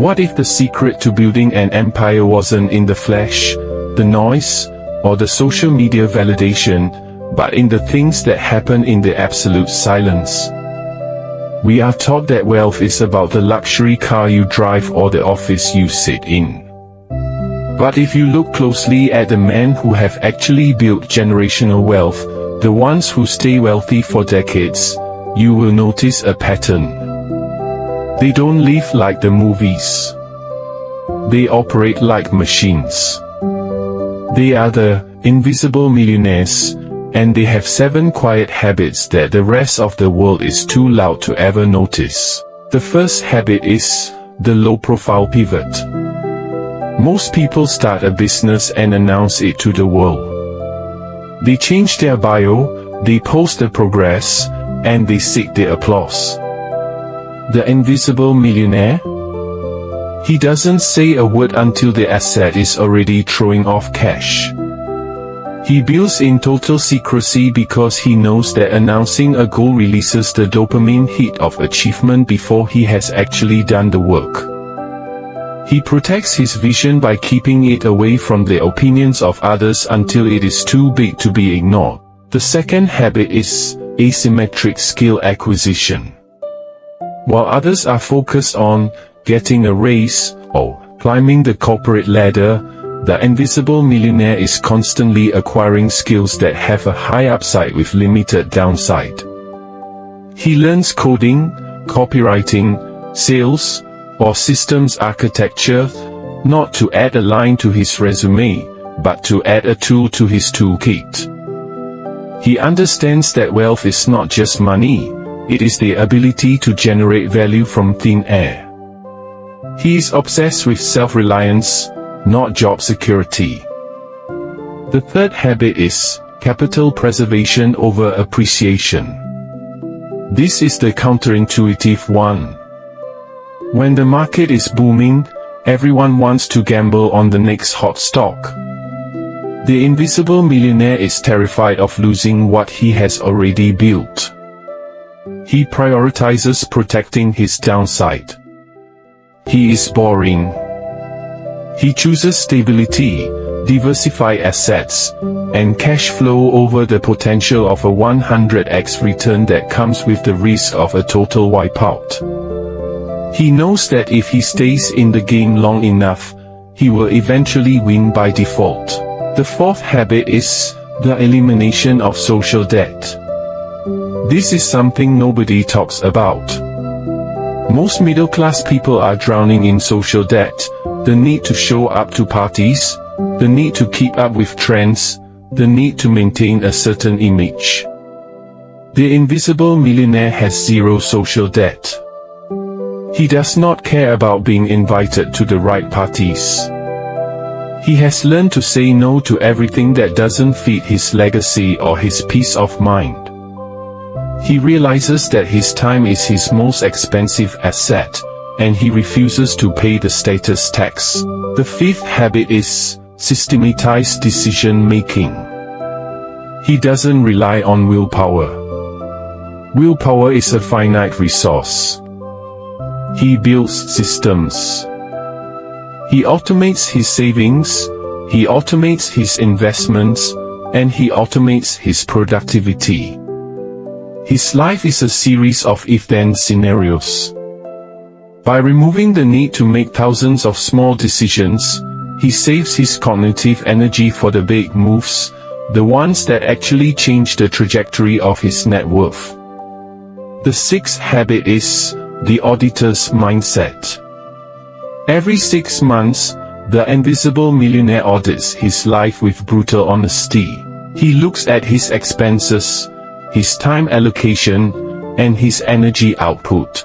What if the secret to building an empire wasn't in the flash, the noise, or the social media validation, but in the things that happen in the absolute silence? We are taught that wealth is about the luxury car you drive or the office you sit in. But if you look closely at the men who have actually built generational wealth, the ones who stay wealthy for decades, you will notice a pattern. They don't live like the movies. They operate like machines. They are the invisible millionaires, and they have 7 quiet habits that the rest of the world is too loud to ever notice. The first habit is the low-profile pivot. Most people start a business and announce it to the world. They change their bio, they post the progress, and they seek the applause. The invisible millionaire? He doesn't say a word until the asset is already throwing off cash. He builds in total secrecy because he knows that announcing a goal releases the dopamine hit of achievement before he has actually done the work. He protects his vision by keeping it away from the opinions of others until it is too big to be ignored. The second habit is asymmetric skill acquisition. While others are focused on getting a raise or climbing the corporate ladder, the invisible millionaire is constantly acquiring skills that have a high upside with limited downside. He learns coding, copywriting, sales, or systems architecture, not to add a line to his resume, but to add a tool to his toolkit. He understands that wealth is not just money, it is the ability to generate value from thin air. He is obsessed with self-reliance, not job security. The third habit is capital preservation over appreciation. This is the counterintuitive one. When the market is booming, everyone wants to gamble on the next hot stock. The invisible millionaire is terrified of losing what he has already built. He prioritizes protecting his downside. He is boring. He chooses stability, diversified assets, and cash flow over the potential of a 100x return that comes with the risk of a total wipeout. He knows that if he stays in the game long enough, he will eventually win by default. The fourth habit is the elimination of social debt. This is something nobody talks about. Most middle-class people are drowning in social debt, the need to show up to parties, the need to keep up with trends, the need to maintain a certain image. The invisible millionaire has zero social debt. He does not care about being invited to the right parties. He has learned to say no to everything that doesn't fit his legacy or his peace of mind. He realizes that his time is his most expensive asset, and he refuses to pay the status tax. The fifth habit is systematized decision-making. He doesn't rely on willpower. Willpower is a finite resource. He builds systems. He automates his savings, he automates his investments, and he automates his productivity. His life is a series of if-then scenarios. By removing the need to make thousands of small decisions, he saves his cognitive energy for the big moves, the ones that actually change the trajectory of his net worth. The sixth habit is the auditor's mindset. Every 6 months, the invisible millionaire audits his life with brutal honesty. He looks at his expenses, his time allocation, and his energy output.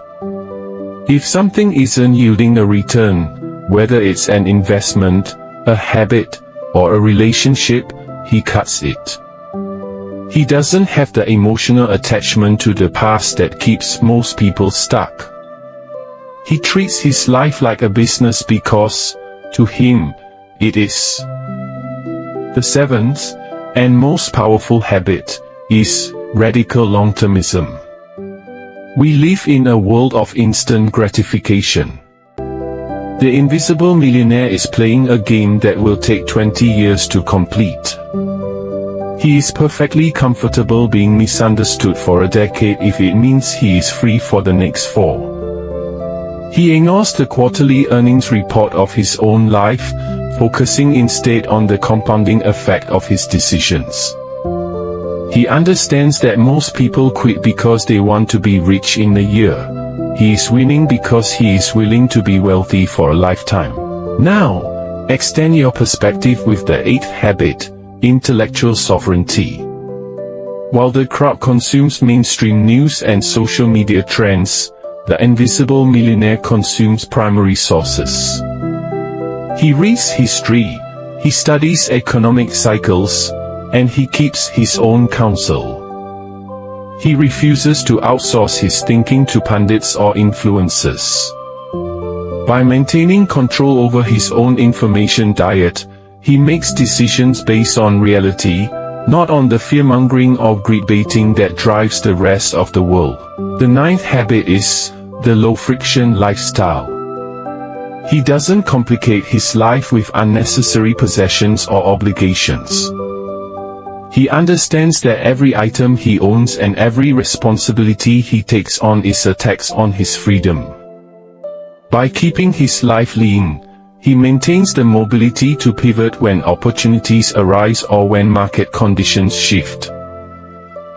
If something isn't yielding a return, whether it's an investment, a habit, or a relationship, he cuts it. He doesn't have the emotional attachment to the past that keeps most people stuck. He treats his life like a business because, to him, it is. The seventh, and most powerful habit, is radical long-termism. We live in a world of instant gratification. The invisible millionaire is playing a game that will take 20 years to complete. He is perfectly comfortable being misunderstood for a decade if it means he is free for the next 4. He ignores the quarterly earnings report of his own life, focusing instead on the compounding effect of his decisions. He understands that most people quit because they want to be rich in a year. He is winning because he is willing to be wealthy for a lifetime. Now, extend your perspective with the 8th habit, intellectual sovereignty. While the crowd consumes mainstream news and social media trends, the invisible millionaire consumes primary sources. He reads history, he studies economic cycles, and he keeps his own counsel. He refuses to outsource his thinking to pundits or influencers. By maintaining control over his own information diet, he makes decisions based on reality, not on the fear-mongering or greed-baiting that drives the rest of the world. The 9th habit is the low-friction lifestyle. He doesn't complicate his life with unnecessary possessions or obligations. He understands that every item he owns and every responsibility he takes on is a tax on his freedom. By keeping his life lean, he maintains the mobility to pivot when opportunities arise or when market conditions shift.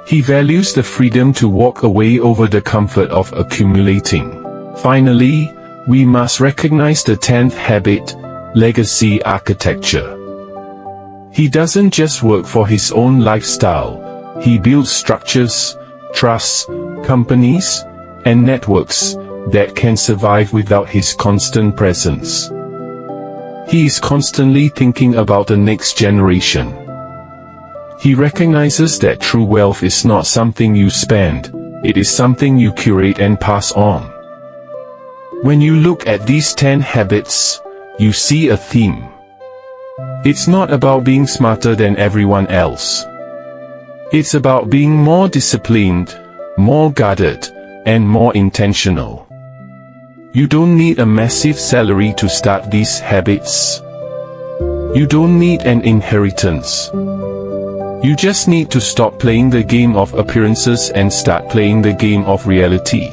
He values the freedom to walk away over the comfort of accumulating. Finally, we must recognize the 10th habit, legacy architecture. He doesn't just work for his own lifestyle, he builds structures, trusts, companies, and networks that can survive without his constant presence. He is constantly thinking about the next generation. He recognizes that true wealth is not something you spend, it is something you curate and pass on. When you look at these 10 habits, you see a theme. It's not about being smarter than everyone else. It's about being more disciplined, more guarded, and more intentional. You don't need a massive salary to start these habits. You don't need an inheritance. You just need to stop playing the game of appearances and start playing the game of reality.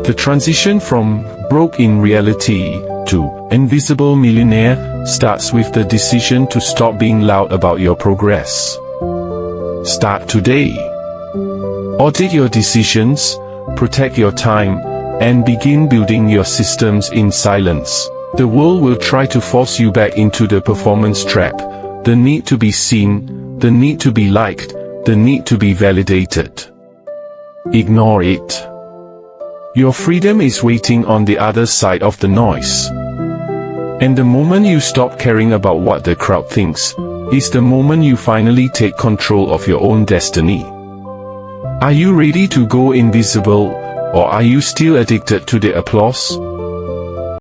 The transition from broke in reality to invisible millionaire starts with the decision to stop being loud about your progress. Start today. Audit your decisions, protect your time, and begin building your systems in silence. The world will try to force you back into the performance trap, the need to be seen, the need to be liked, the need to be validated. Ignore it. Your freedom is waiting on the other side of the noise. And the moment you stop caring about what the crowd thinks, is the moment you finally take control of your own destiny. Are you ready to go invisible, or are you still addicted to the applause?